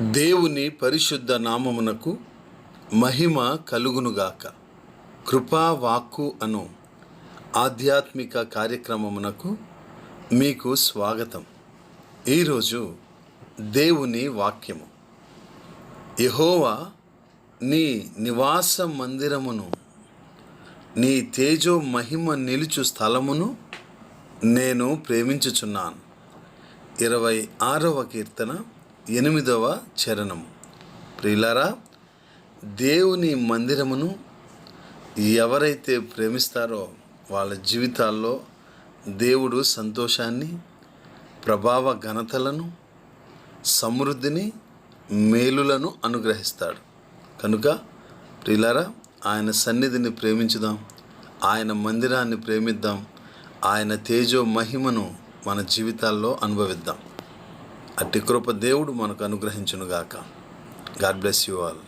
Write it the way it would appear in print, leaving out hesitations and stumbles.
దేవుని పరిశుద్ధ నామమునకు మహిమ కలుగునుగాక. కృపా వాక్కు అను ఆధ్యాత్మిక కార్యక్రమమునకు మీకు స్వాగతం. ఈరోజు దేవుని వాక్యము. యెహోవా నీ నివాస మందిరమును, నీ తేజో మహిమ నిలుచు స్థలమును నేను ప్రేమించుచున్నాను. 26వ కీర్తన 8వ చరణము. ప్రియులారా, దేవుని మందిరమును ఎవరైతే ప్రేమిస్తారో వాళ్ళ జీవితాల్లో దేవుడు సంతోషాన్ని, ప్రభావ ఘనతలను, సమృద్ధిని, మేలులను అనుగ్రహిస్తాడు. కనుక ప్రియులారా, ఆయన సన్నిధిని ప్రేమించుదాం, ఆయన మందిరాన్ని ప్రేమిద్దాం, ఆయన తేజో మహిమను మన జీవితాల్లో అనుభవిద్దాం. అట్టి కృప దేవుడు మనకు అనుగ్రహించునుగాక. God bless you all.